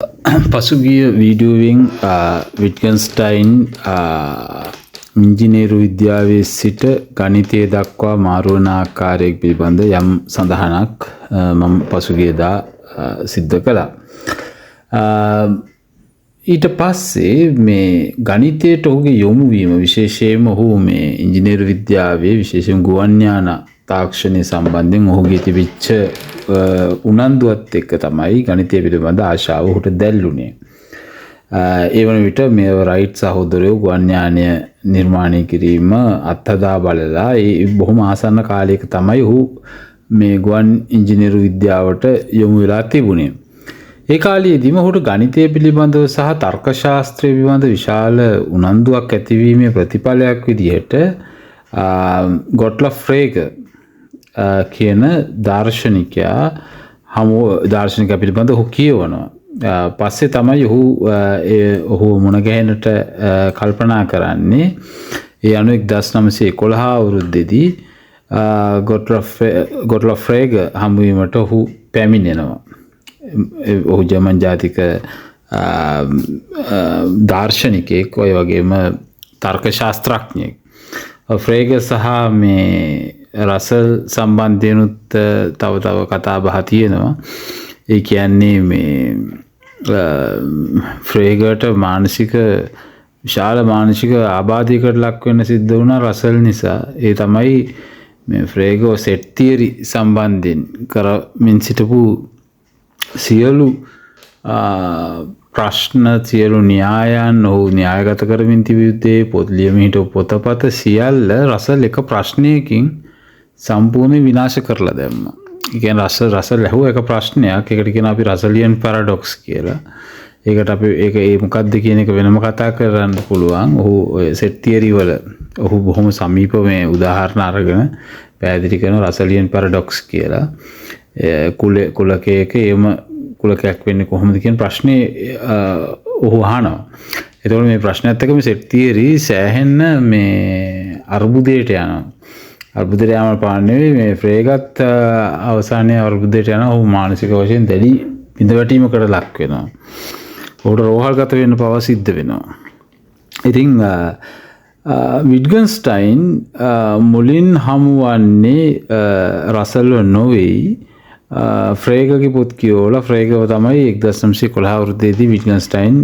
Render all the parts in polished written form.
පසුගිය වීඩියෝවෙන් විට්ගන්ස්ටයින් ඉංජිනේරු විද්‍යාවේ සිට ගණිතය දක්වා මාරුවන ආකාරය පිළිබඳ යම් සඳහනක් මම පසුගියදා සිද්ධ කළා. ඊට පස්සේ මේ ගණිතයට ඔහුගේ යොමු වීම විශේෂයෙන්ම ඔහු මේ ඉංජිනේරු විද්‍යාවේ විශේෂයෙන් ගුවන් යාන තාක්ෂණය සම්බන්ධයෙන් ඔහුගේ තිබිච්ච උනන්දුවත් එක්ක තමයි ගණිතය පිළිබඳ ආශාව ඔහුට දැල්ුණේ. ඒ වන විට මේ රයිට් සහෝදරයෝ ගුවන් යානය නිර්මාණය කිරීම අත්හදා බලලා ඒ බොහොම ආසන්න කාලයක තමයි ඔහු මේ ගුවන් ඉංජිනේරු විද්‍යාවට යොමු වෙලා තිබුණේ. ඒ කාලයේදීම ඔහුට ගණිතය පිළිබඳව සහ තර්ක ශාස්ත්‍රය පිළිබඳ විශාල උනන්දුවක් ඇතිවීමේ ප්‍රතිඵලයක් විදිහට ගොට්ලොෆ් ෆ්‍රේගර් කියන දාර්ශනිකයා දාර්ශනිකයා පිළිබඳව ඔහු කියවනවා. පස්සේ තමයි ඔහු මුණ ගැහෙන්නට කල්පනා කරන්නේ. ඒ අනුව 1911 අවුරුද්දේදී ගොට්ලොෆ් ෆ්‍රේගර් හමුවීමට ඔහු පැමිණෙනවා. ඔහු ජර්මන් ජාතික දාර්ශනිකයෙක්, ඔය වගේම තර්ක ශාස්ත්‍රඥයෙක්. ෆ්‍රේගර් සහ මේ රසල් සම්බන්ධයෙන්ුත් තව කතා බහ තියෙනවා. ඒ කියන්නේ මේ ෆ්‍රේගර්ට විශාල මානසික ආබාධයකට ලක් වෙන්න සිද්ධ වුණා රසල් නිසා. ඒ තමයි මේ ෆ්‍රේගර් සෙට් තියරි සම්බන්ධයෙන් කරමින් සිටපු සියලු ප්‍රශ්න, සියලු න්‍යායන් ඔහු න්‍යායගත කරමින් තිබුත්තේ පොත් ලියමින් හිටපු පොතපත සියල්ල රසල් එක ප්‍රශ්නයකින් සම්පූර්ණ විනාශ කරලා දැම්මා. ඒ කියන්නේ රසල් ඇහුව එක ප්‍රශ්නයක්, ඒකට කියන අපි රසලියන් පැරඩොක්ස් කියලා. ඒකට අපි ඒ මොකක්ද කියන එක වෙනම කතා කරන්න පුළුවන්. ඔහු සෙට් තියරි වල ඔහු බොහොම සමීප මේ උදාහරණ අරගෙන පැහැදිලි කරන රසලියන් පැරඩොක්ස් කියලා. කුලකයක එම කුලකයක් වෙන්නේ කොහොමද කියන ප්‍රශ්නේ ඔහු අහනවා. එතකොට මේ ප්‍රශ්නයත් එක්ක මේ සෙට් තියරි සෑහෙන්න මේ අර්බුදයට යනවා. අර්බුදයට යාම පාන්නේ මේ ෆ්‍රේගත් අවසානයේ අර්බුදයට යනවා. ඔහු මානසික වශයෙන් දැඩි බිඳවැටීමකට ලක් වෙනවා. ඔහුට රෝහල්ගත වෙන්න පවා සිද්ධ වෙනවා. ඉතින් විට්ගන්ස්ටයින් මුලින් හමුවන්නේ රසල්ව නොවෙයි, ෆ්‍රේගර්ගේ පුත් කියෝලා. ෆ්‍රේගර්ව තමයි 1911 අවුරුද්දේදී විට්ගන්ස්ටයින්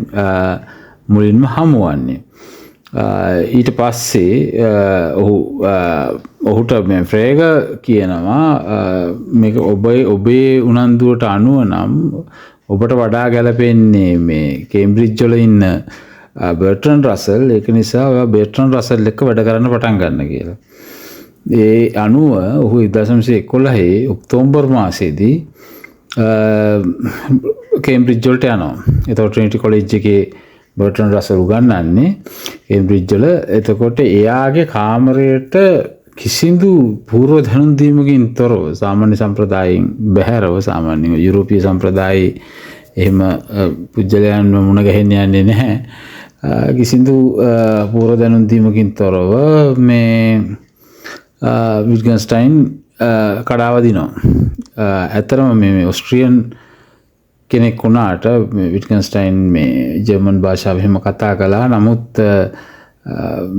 මුලින්ම හමුවන්නේ. ඊට පස්සේ ඔහුට මේ ෆ්‍රේගර් කියනවා මේක ඔබේ උනන්දුවට අනුව නම් ඔබට වඩා ගැලපෙන්නේ මේ කේම්බ්‍රිජ් වල ඉන්න බර්ට්‍රන්ඩ් රසල්. ඒක නිසා ඔයා බර්ට්‍රන්ඩ් රසල් එක්ක වැඩ කරන්න පටන් ගන්න කියලා. ඒ අනුව ඔහු 1911 ඔක්තෝබර් මාසයේදී කේම්බ්‍රිජ් වලට යනවා. එතකොට ට්‍රිනිටි කොලෙජ් එකේ බර්ට්‍රන්ඩ් රසල් උගන්වන්නේ කේම්බ්‍රිජ් වල. එතකොට එයාගේ කාමරයට කිසිදු පූර්ව දැනුම් දීමකින් තොරව, සාමාන්‍ය සම්ප්‍රදායෙන් බැහැරව, සාමාන්‍ය යුරෝපීය සම්ප්‍රදායේ එහෙම පුජ්‍යලයන් මුණ ගැහෙන්න යන්නේ නැහැ. කිසිදු පූර්ව දැනුම් දීමකින් තොරව මේ විට්ගන්ස්ටයින් කඩාවදිනවා. ඇත්තරම මේ ඔස්ට්‍රියන් කෙනෙක් වුණාට විට්ගන්ස්ටයින් මේ ජර්මන් භාෂාව එහෙම කතා කළා. නමුත්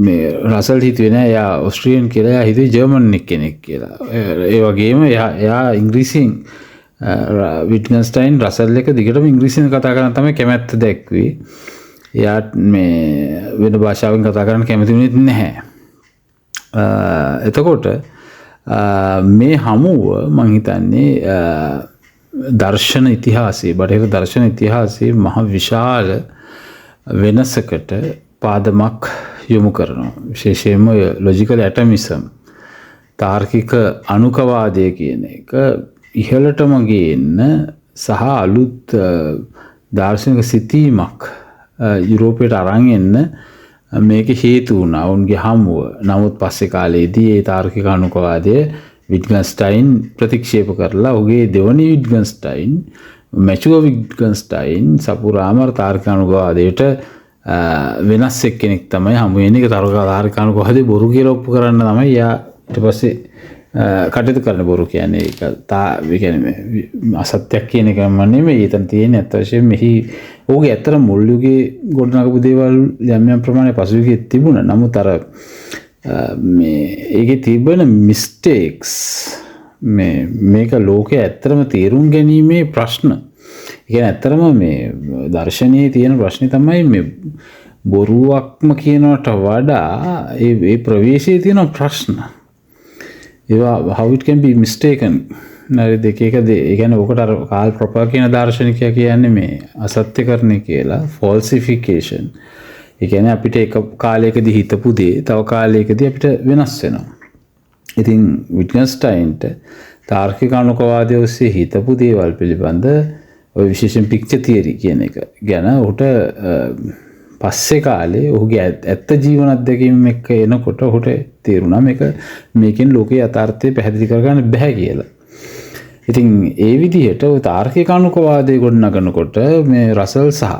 මේ රසල් හිතුවේ නෑ එයා ඔස්ට්‍රියන් කියලා. එයා හිතුවේ ජර්මන් කෙනෙක් කියලා. ඒ වගේම එයා ඉංග්‍රීසියෙන් විට්ගන්ස්ටයින් රසල් එක දිගටම ඉංග්‍රීසියෙන් කතා කරන්න තමයි කැමැත්ත දැක්වේ. එයා මේ වෙන භාෂාවෙන් කතා කරන්න කැමති වුණේ නැහැ. එතකොට මේ හමුව මං හිතන්නේ දර්ශන ඉතිහාසයේ, බටහිර දර්ශන ඉතිහාසයේ මහ විශාල වෙනසකට පාදමක් යොමු කරනවා. විශේෂයෙන්ම ලොජිකල් ඇටමිසම්, තාර්කික අනුකවාදය කියන එක ඉහළටම ගේන්න සහ අලුත් දාර්ශනික සිතීමක් යුරෝපයට අරන් එන්න මේක හේතු වුණා ඔවුන්ගේ හමුව. නමුත් පස්සේ කාලේදී ඒ තාර්කික අනුකවාදය විට්ගන්ස්ටයින් ප්‍රතික්ෂේප කරලා ඔහුගේ දෙවනි විට්ගන්ස්ටයින්, මැචුව විට්ගන්ස්ටයින් සපුරාම තාර්කික අනුකවාදයට වෙනස් එක්කෙනෙක් තමයි හමු වෙන්නේ. ඒක තාර්කික අනුකවාදේ බොරු කියලා ඔප්පු කරන්න තමයි යා ඊට පස්සේ කටයුතු කරන බොරු කියන්නේ ඒක අසත්‍යයක් කියන එක නෙමෙයි එතන තියෙන්නේ අත් වශයෙන් මෙහි ඕකේ ඇත්තට මුල් යුගයේ ගොඩනගපු දේවල් යම් යම් ප්‍රමාණය පසු යුගයේ තිබුණා. නමුත් අර ඒකේ තිබෙන මිස්ටේක්ස් මේක ලෝකයේ ඇත්තටම තේරුම් ගැනීමේ ප්‍රශ්න. ඒ කියන්නේ ඇත්තටම මේ දර්ශනයේ තියෙන ප්‍රශ්නේ තමයි මේ බොරුවක්ම කියනවට වඩා ඒ ප්‍රවේශයේ තියෙන ප්‍රශ්න. ඒවා how it can be mistaken. නේද දෙකේකද ඒ කියන්නේ ඔකට අර කාල් ප්‍රොපර් කියන දාර්ශනිකයා කියන්නේ මේ අසත්‍යකරණය කියලා falsification. ඒ කියන්නේ අපිට එක කාලයකදී හිතපු දේ තව කාලයකදී අපිට වෙනස් වෙනවා. ඉතින් විට්ගන්ස්ටයින්ට තාර්කික අනුකවාදය ඔස්සේ හිතපු දේවල් පිළිබඳ ඔය විශේෂයෙන් පික්චර් තියරි කියන එක ගැන ඔහුට පස්සේ කාලේ ඔහුගේ ඇත්ත ජීවන අත්දැකීම් එක්ක එනකොට ඔහුට තේරුණා මේකෙන් ලෝකයේ යථාර්ථය පැහැදිලි කරගන්න බෑ කියලා. ඉතින් ඒ විදිහට ඔය තාර්කික අනුකවාදය ගොඩනගනකොට මේ රසල් සහ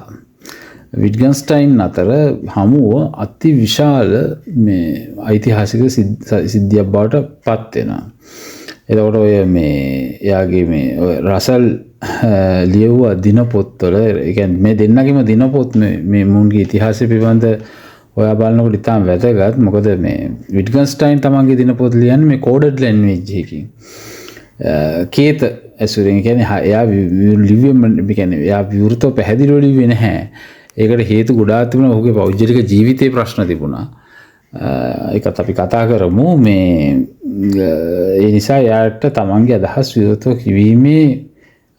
විට්ගන්ස්ටයින් අතර හමුව අති විශාල මේ ඓතිහාසික සිද්ධියක් බවට පත් වෙනවා. එතකොට ඔය එයාගේ මේ රසල් ලියවුවා දිනපොත්වල ඒ කියන්නේ මේ දෙන්නගේම දිනපොත් මේ මුන්ගේ ඉතිහාසය පිළිබඳ ඔයා බලනකොට ඉතාම වැදගත්. මොකද මේ විට්ගන්ස්ටයින් තමන්ගේ දිනපොත් ලියන්නේ මේ කෝඩඩ් ලැන්ග්වේජ් එකකින්. කේත ඇසුරෙන් කියන්නේ එයා එයා විවෘතව පැහැදිලිව ලිව්වේ නැහැ. ඒකට හේතු ගොඩාක් තිබුණා. ඔහුගේ පෞද්ගලික ජීවිතේ ප්‍රශ්න තිබුණා. ඒකත් අපි කතා කරමු. ඒ නිසා එයාට තමන්ගේ අදහස් විවෘතව කිවීමේ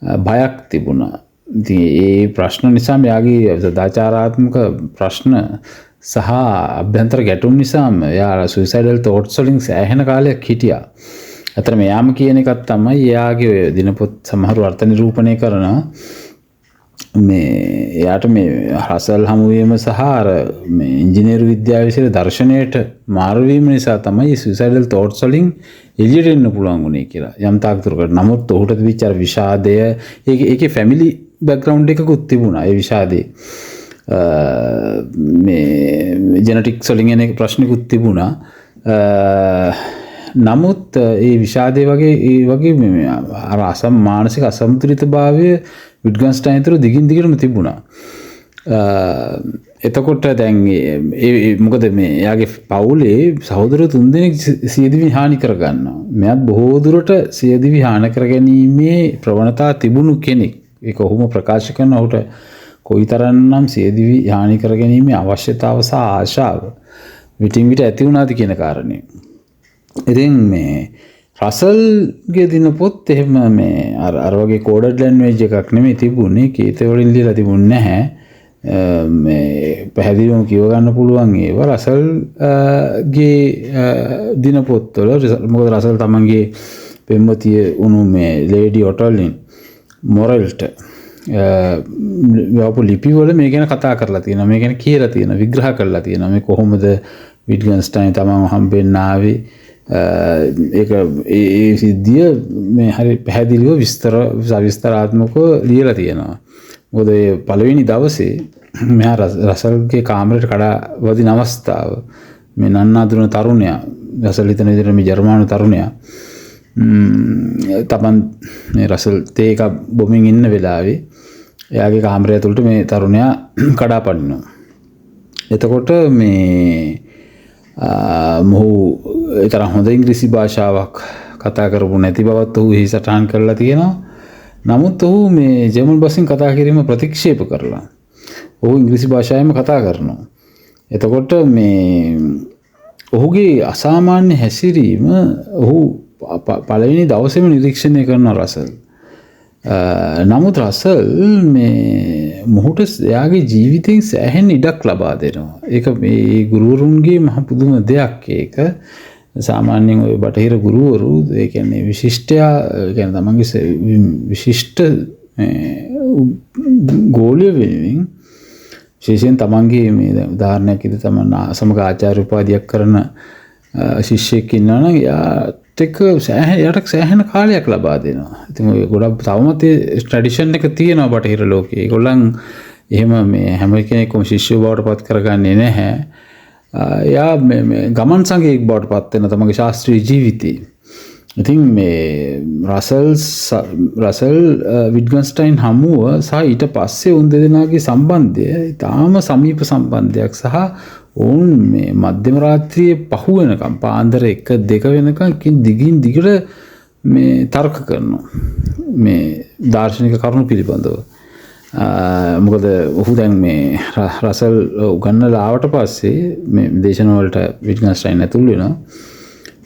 බයක් තිබුණා. ඉතින් ඒ ප්‍රශ්න නිසා එයාගේ සදාචාරාත්මක ප්‍රශ්න සහ අභ්‍යන්තර ගැටුම් නිසා එයා සුයිසයිඩල් තෝට්ස් වලින් සෑහෙන කාලයක් හිටියා. අතරම එයාම කියන එකක් තමයි එයාගේ ඔය දිනපොත් සමහර අර්ථ නිරූපණය කරන එයාට මේ රසල් හමුවීම සහ අර මේ ඉංජිනේරු විද්‍යාව විසින් දර්ශනයට මාරුවීම නිසා තමයි සුයිසයිඩල් තෝට්ස් වලින් එළියට එන්න පුළුවන් වුණේ කියලා යම් තාක් දුරකට. නමුත් ඔහුට තිබිච්ච අර විෂාදය ඒකේ ෆැමිලි බෑග්ග්‍රවුන්ඩ් එකකුත් තිබුණා. ඒ විෂාදේ මේ ජෙනටික්ස් වලින් එන ප්‍රශ්නිකුත් තිබුණා. නමුත් ඒ විෂාදේ වගේ අර මානසික අසමතුලිතභාවය විට්ගන්ස්ටයින් තුළ දිගින් දිගටම තිබුණා. එතකොට දැන් මොකද එයාගේ පවුලේ සහෝදරයෝ 3 දෙනෙක් සියදිවි හානි කරගන්නවා. මෙයාත් බොහෝ දුරට සියදිවි හානි කර ගැනීමේ ප්‍රවණතා තිබුණු කෙනෙක්. ඒක ඔහුම ප්‍රකාශ කරන ඔහුට කොයිතරම්නම් සියදිවි හානි කර ගැනීමේ අවශ්‍යතාව සහ ආශාව විටින් විට ඇති වුණාද කියන කාරණේ. ඉතින් රසල්ගේ දිනපොත් එහෙම අර වගේ කෝඩඩ් ලැන්ග්වේජ් එකක් නෙමෙයි තිබුණේ. කේත වලින් ලියලා තිබුණේ නැහැ. පැහැදිලිවම කියව ගන්න පුළුවන් ඒවා රසල්ගේ දිනපොත්වල. මොකද රසල් තමන්ගේ පෙම්වතිය වුණු ලේඩි ඔටල්ලින් මොරල්ට යවපු ලිපිවල මේ ගැන කතා කරලා තියෙනවා. මේ ගැන කියලා තියෙනවා. විග්‍රහ කරලා තියෙනවා. මේ කොහොමද විට්ගන්ස්ටයින් තමන්ව හම්බෙන්න ආවේ. ඒ සිද්ධිය හරි පැහැදිලිව විස්තරාත්මකව ලියලා තියෙනවා. මොකද පළවෙනි දවසේ මෙයා රසල්ගේ කාමරයට කඩා වදින අවස්ථාව මේ නන්නාඳුන තරුණයා රසල් හිතන විදිහට මේ ජර්මානු තරුණයා තමන් මේ රසල් තේ එක බොමින් ඉන්න වෙලාවේ එයාගේ කාමරය ඇතුළට මේ තරුණයා කඩා පනිනවා. එතකොට මොහු ඒ තරම් හොඳ ඉංග්‍රීසි භාෂාවක් කතා කරපු නැති බවත් ඔහු එහි සටහන් කරලා තියෙනවා. නමුත් ඔහු මේ ජර්මන් බසින් කතා කිරීම ප්‍රතික්ෂේප කරලා ඔහු ඉංග්‍රීසි භාෂාවෙන්ම කතා කරනවා. එතකොට ඔහුගේ අසාමාන්‍ය හැසිරීම ඔහු පළවෙනි දවසේම නිරීක්ෂණය කරන රසල්. නමුත් රසල් මොහුට එයාගේ ජීවිතයෙන් සෑහෙන ඉඩක් ලබා දෙනවා. ඒක මේ ගුරුවරුන්ගේ මහ පුදුම දෙයක්. ඒක සාමාන්‍යයෙන් ඔය බටහිර ගුරුවරු ඒ කියන්නේ විශිෂ්ටයා කියන්නේ තමන්ගේ විශිෂ්ට ගෝලීය වෙනුවෙන් විශේෂයෙන් තමන්ගේ මේ උදාහරණයක් විදිහට තමන් සමග ආචාර්ය උපාධියක් කරන ශිෂ්‍යෙක් ඉන්නවා නම් එයාට සෑහෙන කාලයක් ලබා දෙනවා. ඉතින් ඔය ගොඩක් තවමත් ඒ ට්‍රැඩිෂන් එක තියෙනවා බටහිර ලෝකේ. ඒගොල්ලන් එහෙම හැම කෙනෙක්ම ශිෂ්‍යව බවට පත් කරගන්නේ නැහැ. එයා ගමන් සංගීතයක් බවට පත් වෙන තමගේ ශාස්ත්‍රීය ජීවිතේ. ඉතින් මේ රසල් විට්ගන්ස්ටයින් හමුව සහ ඊට පස්සේ උන් දෙදෙනාගේ සම්බන්ධය ඉතාම සමීප සම්බන්ධයක් සහ ඔවුන් මේ මධ්‍යම රාත්‍රියේ පහු වෙනකම් පාන්දර 1-2 වෙනකම් දිගින් දිගට මේ තර්ක කරනවා මේ දාර්ශනික කරුණු පිළිබඳව. මොකද ඔහු දැන් මේ රසල් උගන්නලා ආවට පස්සේ මේ දේශන වලට විට්ගන්ස්ටයින් ඇතුල් වෙනවා.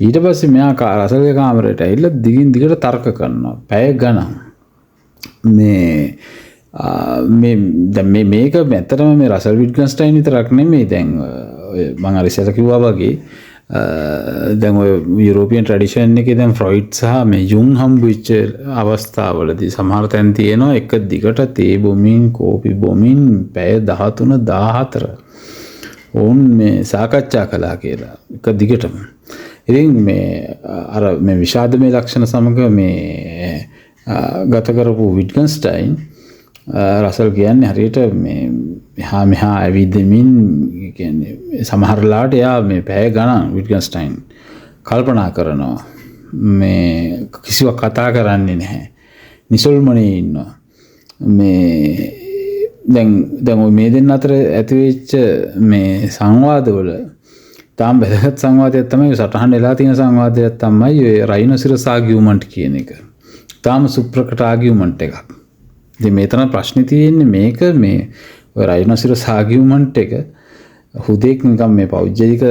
ඊට පස්සේ මෙයා රසල්ගේ කාමරයට ඇවිල්ලා දිගින් දිගට තර්ක කරනවා. පැය ගණන්. මේක ඇත්තටම මේ රසල් විට්ගන්ස්ටයින් විතරක් නෙමෙයි දැන් මම අර ඉස්සෙල්ලා කිව්වා වගේ දැන් ඔය යුරෝපියන් ට්‍රැඩිෂන් එකේ දැන් ෆ්‍රොයිඩ් සහ මේ යුන් හම්බ වෙච්ච අවස්ථාවලදී සමහර තැන් තියෙනවා එක දිගට තේ බොමින් කෝපි බොමින් පැය 13 14 ඔවුන් මේ සාකච්ඡා කළා කියලා එක දිගටම. ඉතින් මේ අර මේ විෂාදමය ලක්ෂණ සමග මේ ගත කරපු විට්ගන්ස්ටයින් රසල් කියන්නේ හරියට මේ එහා මෙහා ඇවිදමින් කියන්නේ සමහරලාට එයා මේ පැය ගණන් විට්ගන්ස්ටයින් කල්පනා කරනවා මේ කිසිවක් කතා කරන්නේ නැහැ නිසල්මනේ ඉන්නවා මේ දැන් මේ දෙන්න අතර ඇති වෙච්ච මේ සංවාදවල තාම වැදගත් සංවාදයක් තමයි සටහන් වෙලා තියෙන සංවාදයක් තමයි ඔය රයිනොසිරස් ආගියුමන්ට් කියන එක. තාම සුප්‍රකට ආගියුමන්ට් එකක්. ඉතින් මෙතන ප්‍රශ්නේ තියෙන්නේ මේක මේ ඔය රයිනොසිරස් ආගියුමන්ට් එක හුදෙක් නිකම් මේ පෞද්ගලික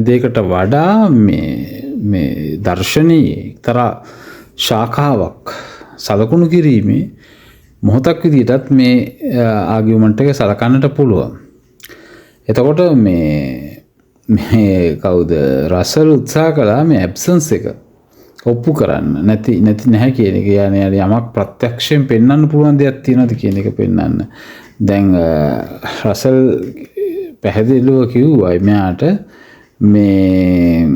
දෙයකට වඩා මේ දර්ශනීය එක්තරා ශාඛාවක් සලකුණු කිරීමේ මොහොතක් විදිහටත් මේ ආගියුමන්ට් එක සලකන්නට පුළුවන්. එතකොට මේ කවුද රසල් උත්සාහ කළා මේ ඇබ්සන්ස් එක ඔප්පු කරන්න නැති නැහැ කියන එක. يعني යමක් ප්‍රත්‍යක්ෂයෙන් පෙන්වන්න පුළුවන් දෙයක් තියෙනවද කියන එක පෙන්වන්න. දැන් රසල් පැහැදිලිව කිව්වා මෙයාට මේ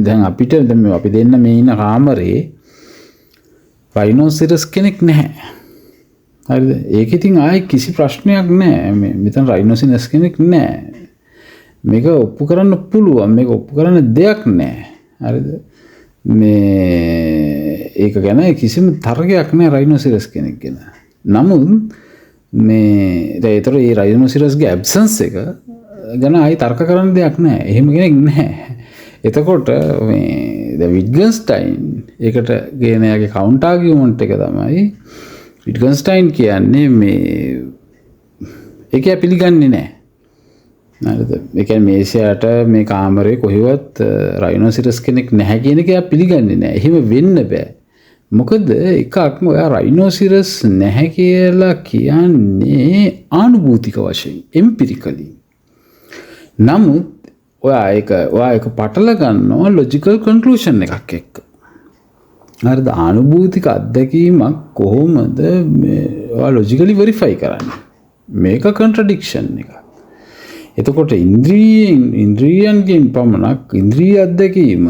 දැන් අපි දෙන්න මේ ඉන්න කාමරේ රයිනොසිරස් කෙනෙක් නැහැ. හරිද? ඒක ඉතින් ආයේ කිසි ප්‍රශ්නයක් නැහැ. මෙතන රයිනොසිරස් කෙනෙක් නැහැ. මේක ඔප්පු කරන්න පුළුවන්. මේක ඔප්පු කරන්න දෙයක් නැහැ. හරිද? ඒක ගැන කිසිම තර්කයක් නැහැ රයිනොසිරස් කෙනෙක් ගැන. නමුත් ඒතර මේ රයිනොසිරස්ගේ ඇබ්සන්ස් එක ගැන ආයේ තර්ක කරන්න දෙයක් නැහැ. එහෙම කෙනෙක් නැහැ. එතකොට මේ විට්ගන්ස්ටයින් ඒකට ගේන යාගේ කවුන්ටර් ආගියුමන්ට් එක තමයි විට්ගන්ස්ටයින් කියන්නේ මේ ඒක පිළිගන්නේ නැහැ. හරිද? ඒ කියන්නේ මේසයට මේ කාමරේ කොහෙවත් රයිනොසිරස් කෙනෙක් නැහැ කියන එක පිළිගන්නේ නැහැ. එහෙම වෙන්න බෑ. මොකද එකක් ඔයා රයිනොසිරස් නැහැ කියලා කියන්නේ ආනුභූතික වශයෙන් එම්පිරිකලි. නමුත් ඔයා ඒක පටල ගන්නවා ලොජිකල් කන්ක්ලූෂන් එකක් එක්ක. හරිද? ආනුභූතික අත්දැකීමක් කොහොමද ඔයා ලොජිකලි වෙරිෆයි කරන්නේ? මේක කන්ට්‍රඩික්ෂන් එකක්. එතකොට ඉන්ද්‍රියයන්ගෙන් පමණක් ඉන්ද්‍රිය අත්දැකීම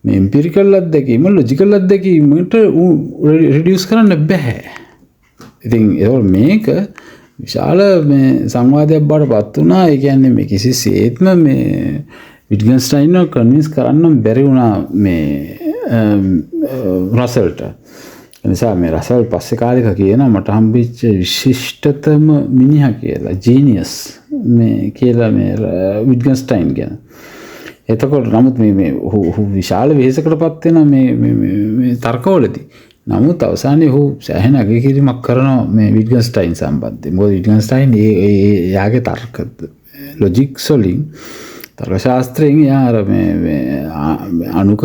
මේ එම්පිරිකල් අත්දැකීම ලොජිකල් අත්දැකීමට රිඩියුස් කරන්න බෑ. ඉතින් මේක විශාල මේ සංවාදයක් බවට පත් වුණා. ඒ කියන්නේ මේ කිසිසේත්ම මේ විට්ගන්ස්ටයින්ව කන්වින්ස් කරන්න බැරි වුණා මේ රසල්ට. ඒ නිසා මේ රසල් පස්සේ කාලෙක කියනවා මට හම්බෙච්ච විශිෂ්ටතම මිනිහා කියලා ජීනියස් මේ කියලා මේ විට්ගන්ස්ටයින් ගැන. එතකොට නමුත් මේ විශාල වෙහෙසකටපත් වෙන මේ තර්කවලදී නමුත් අවසානයේ ඔහු සෑහෙන අගයකිරීමක් කරනවා මේ විට්ගන්ස්ටයින් සම්බන්ධයෙන්. මොකද විට්ගන්ස්ටයින් යාගේ තර්ක ලොජික්ස් වලින් තර්ක ශාස්ත්‍රයෙන් යා අර මේ අනුක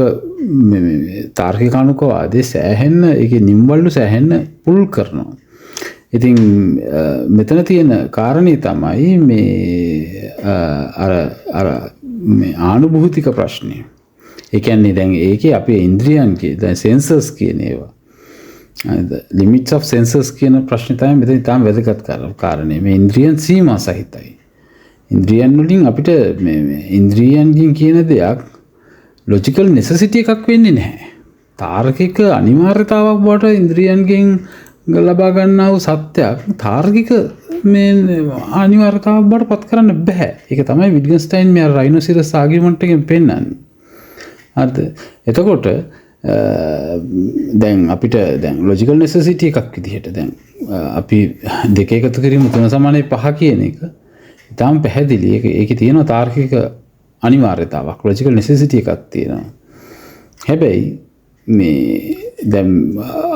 තාර්කික අනුකවාදයේ සෑහෙන ඒකේ නිම්වලු සෑහෙන පුල් කරනවා. ඉතින් මෙතන තියෙන කාරණේ තමයි මේ අර මේ ආනුභූතික ප්‍රශ්නය. ඒ කියන්නේ දැන් ඒකේ අපේ ඉන්ද්‍රියන්ගේ දැන් සෙන්සර්ස් කියන ඒවා limits of senses කියන ප්‍රශ්නේ තමයි මෙතන තාම වැදගත් කාරණේ. මේ ඉන්ද්‍රියන් සීමා සහිතයි. ඉන්ද්‍රියන් වලින් අපිට මේ ඉන්ද්‍රියන්ගෙන් කියන දෙයක් logical necessity එකක් වෙන්නේ නැහැ. තාර්කික අනිවාර්යතාවක් බවට ඉන්ද්‍රියන්ගෙන් ලබා ගන්නා වූ සත්‍යයක් තාර්කික මේ අනිවාර්යතාවක් බවට පත් කරන්න බෑ. ඒක තමයි විට්ගන්ස්ටයින් මේ රයිනොසිරස් ආගියුමන්ට් එකෙන් පෙන්නන්නේ. හරිද? එතකොට දැන් අපිට දැන් ලොජිකල් නෙසසිටි එකක් විදිහට දැන් අපි දෙක එකතු කිරීම 3 සමානයි 5 කියන එක ඉතාම පැහැදිලි. ඒකේ තියෙනවා තාර්කික අනිවාර්යතාවක්. ලොජිකල් නෙසසිටි එකක් තියෙනවා. හැබැයි මේ දැන්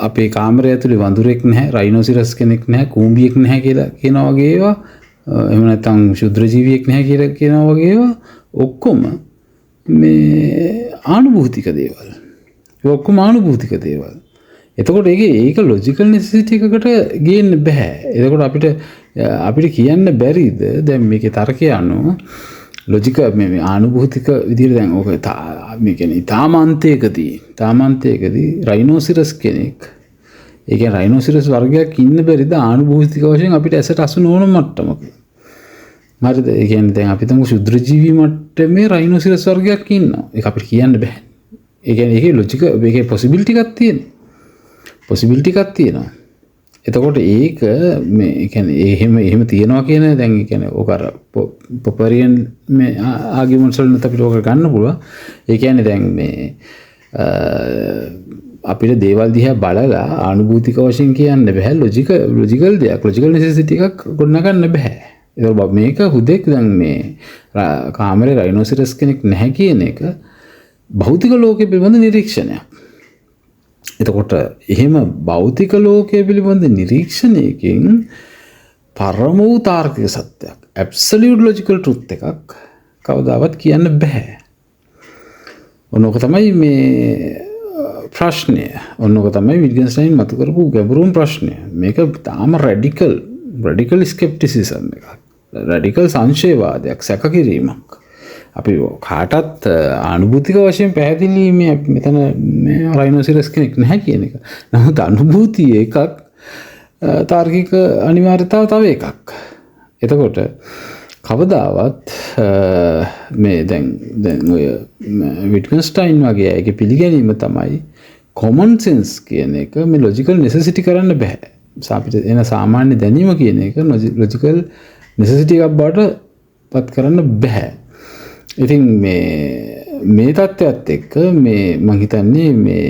අපේ කාමරය ඇතුලේ වඳුරෙක් නැහැ, රයිනෝසිරස් කෙනෙක් නැහැ, කූඹියෙක් නැහැ කියලා කියනවා වගේ ඒවා, එහෙම නැත්නම් ශුද්‍ර ජීවියෙක් නැහැ කියලා කියනවා වගේ ඒවා ඔක්කොම මේ ආනුභූතික දේවල්. ඒ ඔක්කොම ආනුභූතික දේවල්. එතකොට ඒක ලොජිකල් නෙසසිටි එකකට ගේන්න බෑ. එතකොට අපිට කියන්න බැරිද දැන් මේකේ තර්කය අනුව ලොජික මේ ආනුභූතික විදිහට දැන් ඕක මේ කියන්නේ තාමාන්තයකදී රයිනෝසිරස් කෙනෙක්, ඒ කියන්නේ රයිනෝසිරස් වර්ගයක් ඉන්න බැරිද ආනුභූතික වශයෙන් අපිට ඇසට අසු නොවන මට්ටමක. හරිද? ඒ කියන්නේ දැන් අපි තමු ශුද්‍ර ජීවි මට්ටමේ රයිනෝසිරස් වර්ගයක් ඉන්නවා. ඒක අපිට කියන්න බෑ. ඒ කියන්නේ ඒකේ ලොජික මේකේ පොසිබිලිටි එකක් තියෙනවා. එතකොට ඒක මේ ඒ කියන්නේ එහෙම තියනවා කියන දැන් ඒ කියන්නේ ඔක අර පොපරියන් මේ ආගියුමන්ට්ස් වලින් අපිට ඔක ගන්න පුළුවන්. ඒ කියන්නේ දැන් මේ අපිට දේවල් දිහා බලලා ආනුභූතික වශයෙන් කියන්න බෑ. ලොජිකල් දෙයක්, ලොජිකල් නෙසසිටි එකක් ගොඩනගන්න බෑ. ඒක මේක හුදෙක් දැන් මේ කාමරේ රයිනෝසිරස් කෙනෙක් නැහැ කියන එක භෞතික ලෝකයේ පිළිබඳ නිරීක්ෂණයක්. එතකොට එහෙම භෞතික ලෝකයේ පිළිබඳ නිරීක්ෂණයකින් පරම වූ තාර්කික සත්‍යයක්, ඇබ්සලියුට් ලොජිකල් ට්‍රුත් එකක් කවදාවත් කියන්න බෑ. ඔන්නෝක තමයි මේ ප්‍රශ්නය. ඔන්නෝක තමයි විට්ගෙන්ස්ටයින් මතු කරපු ගැඹුරුම ප්‍රශ්නය. මේක තාම රැඩිකල් ස්කෙප්ටිසිසම් එකක්. රැඩිකල් සංශයවාදයක්, සැක කිරීමක්. අපි කාටත් අනුභූතික වශයෙන් පැහැදිලි මේ මෙතන මේ රයිනෝසිරස් කෙනෙක් නැහැ කියන එක. නමුත් අනුභූතිය එකක්, තාර්කික අනිවාර්යතාව තව එකක්. එතකොට කවදාවත් මේ දැන් ඔය විට්ගෙන්ස්ටයින් වගේ අයගේ පිළිගැනීම තමයි කොමන් සෙන්ස් කියන එක මේ ලොජිකල් නෙසසිටි කරන්න බෑ. අපිට එන සාමාන්‍ය දැනීම කියන එක ලොජිකල් නෙසසිටි එකක් බවට පත් කරන්න බෑ. ඉතින් මේ තත්ත්වයත් එක්ක මේ මම හිතන්නේ මේ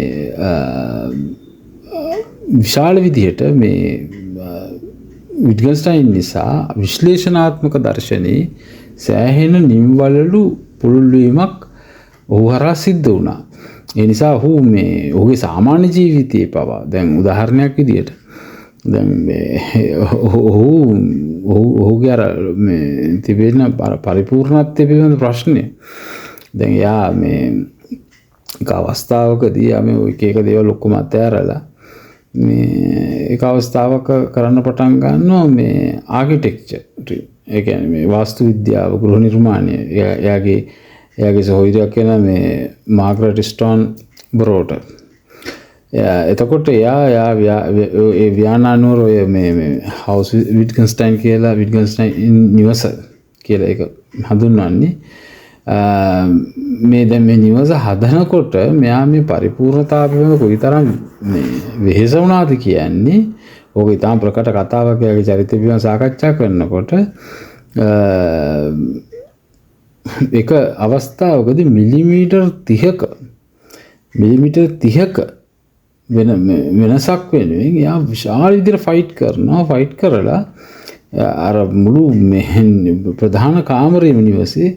විශාල විදිහට මේ විට්ගෙන්ස්ටයින් නිසා විශ්ලේෂණාත්මක දර්ශනයේ සෑහෙන නිම්වලලු පුළුල් වීමක් ඔහු හරහා සිද්ධ වුණා. ඒ නිසා ඔහුගේ සාමාන්‍ය ජීවිතයේ පවා දැන් උදාහරණයක් විදිහට දැන් මේ ඔහුගේ අර මේ තිබෙන පරිපූර්ණත්වය පිළිබඳ ප්‍රශ්නය. දැන් යා මේ එක අවස්ථාවකදී මේ එක දේවල් ඔක්කොම අතහැරලා මේ එක අවස්ථාවක කරන්න පටන් ගන්නවා මේ ආකිටෙක්චර්. ඒ කියන්නේ මේ වාස්තු විද්‍යාව, ගෘහ නිර්මාණය. එයාගේ සහෝදරයෙක් වෙන මේ මාග්‍රට් ස්ටෝන් බ්‍රෝටර්. එතකොට එයා ව්‍යානානුවර ඔය මේ හවුස් විට්ගෙන්ස්ටයින් කියලා විට්ගෙන්ස්ටයින් නිවස කියලා එක හඳුන්වන්නේ. මේ දැන් මේ නිවස හදනකොට මෙයා මේ පරිපූර්ණතාවය වෙන කොයිතරම් මේ වෙහෙස වුණාද කියන්නේ ඕක ඉතාම ප්‍රකට කතාවක්. එයාගේ චරිතය පිළිබඳව සාකච්ඡා කරනකොට එක අවස්ථාවකදී මිලිමීටර් 30ක වෙනසක් වෙනුවෙන් එයා විශාල විදිහට ෆයිට් කරලා අර මුළු ප්‍රධාන කාමරයේම නිවසේ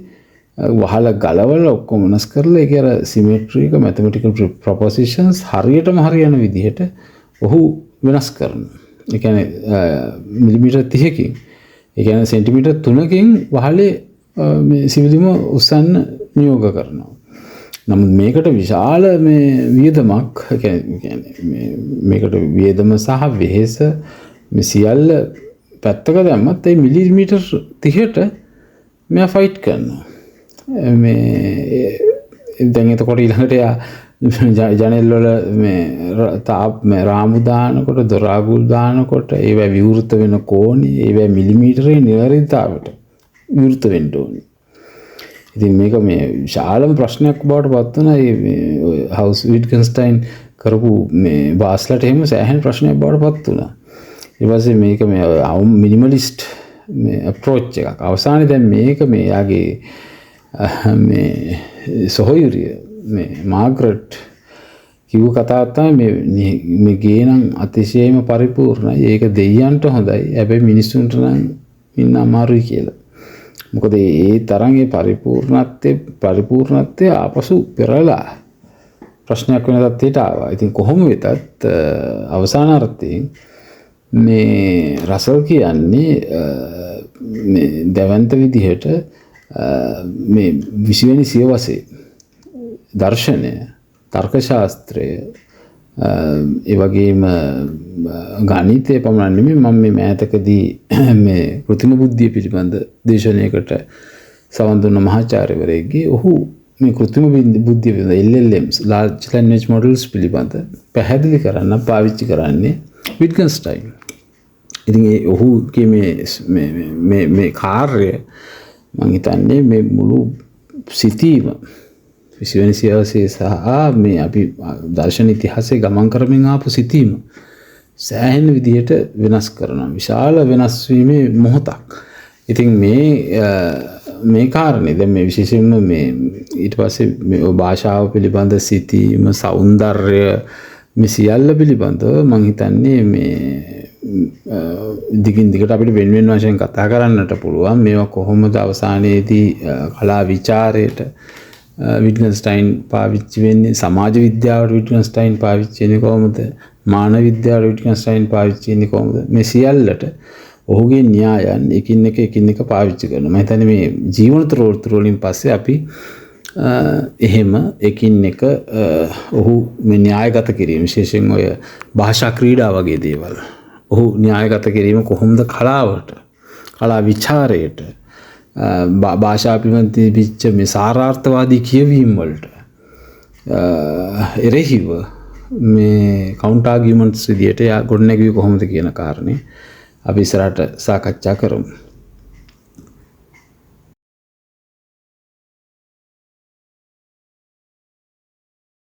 වහලා ගලවලා ඔක්කොම වෙනස් කරලා ඒක අර සිමෙට්‍රික මැතමැටිකල් ප්‍රොපොසිෂන්ස් හරියටම හරියන විදිහට ඔහු වෙනස් කරනවා. ඒ කියන්නේ මිලිමීටර් 30කින්, ඒ කියන්නේ සෙන්ටිමීටර් 3කින් වහලේ මේ සිවිලිම උස්සන්න නියෝග කරනවා. නමුත් මේකට විශාල මේ වියදමක්, කියන්නේ මේකට වියදම සහ වෙහෙස මේ සියල්ල පැත්තක දැම්මත් ඒ මිලිමීටර් 30ට මෙයා ෆයිට් කරනවා. මේ දැන් එතකොට ඊළඟට එයා ජනෙල් වල මේ රාමු දානකොට, දොර අගුල් දානකොට ඒවා විවෘත වෙන කෝණේ, ඒවා මිලිමීටරේ නිවැරදිතාවට විවෘත වෙන්න ඕනේ. ඉතින් මේක මේ විශාලම ප්‍රශ්නයක් බවට පත් වුණා. මේ හවුස් විට්ගෙන්ස්ටයින් කරපු මේ බාස්ලට එහෙම සෑහෙන ප්‍රශ්නයක් බවට පත් වුණා. ඊට පස්සේ මේක මේ මිනිමලිස්ට් මේ අප්‍රෝච් එකක්. අවසානයේ දැන් මේක මේ යාගේ මේ සොහොයුරිය මේ මාග්‍රට් කිව්ව කතාව තමයි මේ ගේ නම් අතිශයම පරිපූර්ණයි. ඒක දෙයියන්ට හොඳයි. හැබැයි මිනිස්සුන්ට නම් ඉන්න අමාරුයි කියලා. මොකද ඒ තරම් ඒ පරිපූර්ණත්වය ආපසු පෙරලා ප්‍රශ්නයක් වෙන තත්ත්වයට ආවා. ඉතින් කොහොම වෙතත් අවසාන අර්ථයෙන් මේ රසල් කියන්නේ මේ දැවැන්ත විදිහට මේ 20 වෙනි සියවසේ දර්ශනය, තර්ක ශාස්ත්‍රය, ඒ වගේම ගණිතය පමණ නෙමෙයි මම මේ මෑතකදී මේ කෘත්‍රිම බුද්ධිය පිළිබඳ දේශනයකට සවන් දුන්න මහාචාර්යවරයෙක්ගේ ඔහු මේ කෘත්‍රිම බුද්ධිය පිළිබඳ LLMs large language models පිළිබඳ පැහැදිලි කරන්න පාවිච්චි කරන්නේ විට්ගන්ස්ටයින්. ඉතින් ඔහුගේ මේ කාර්ය මම හිතන්නේ මේ මුළු සිතීම 20 වෙනි සියවසේ සහ මේ අපි දර්ශන ඉතිහාසයේ ගමන් කරමින් ආපු සිතීම සෑහෙන විදිහට වෙනස් කරනවා. විශාල වෙනස් වීමේ මොහොතක්. ඉතින් මේ කාරණේ දැන් මේ විශේෂයෙන්ම මේ ඊට පස්සේ මේ භාෂාව පිළිබඳ සිතීම, සෞන්දර්ය මේ සියල්ල පිළිබඳව මම හිතන්නේ මේ දිගින් දිගට අපිට වෙන වෙන වශයෙන් කතා කරන්නට පුළුවන්. මේවා කොහොමද අවසානයේදී කලා විචාරයට විට්ගන්ස්ටයින් පාවිච්චි වෙන්නේ, සමාජ විද්‍යාවට විට්ගන්ස්ටයින් පාවිච්චි වෙන්නේ කොහොමද, මානව විද්‍යාවට විට්ගන්ස්ටයින් පාවිච්චි වෙන්නේ කොහොමද, මේ සියල්ලට ඔහුගේ න්‍යායන් එකින් එක පාවිච්චි කරනවා. මම හිතන්නේ මේ ජීවනතර වලින් පස්සේ අපි එහෙම එකින් එක ඔහු මේ න්‍යායගත කිරීම, විශේෂයෙන් ඔය භාෂා ක්‍රීඩා වගේ දේවල් ඔහු න්‍යායගත කිරීම කොහොමද කලාවට, කලා විචාරයට, භාෂා පිළිබඳ තිබිච්ච මේ සාරාර්ථවාදී කියවීම් වලට එරෙහිව මේ කවුන්ටර් ආගියුමන්ට්ස් විදියට ගොඩනැගුවේ කොහොමද කියන කාරණේ අපි ඉස්සරහට සාකච්ඡා කරමු.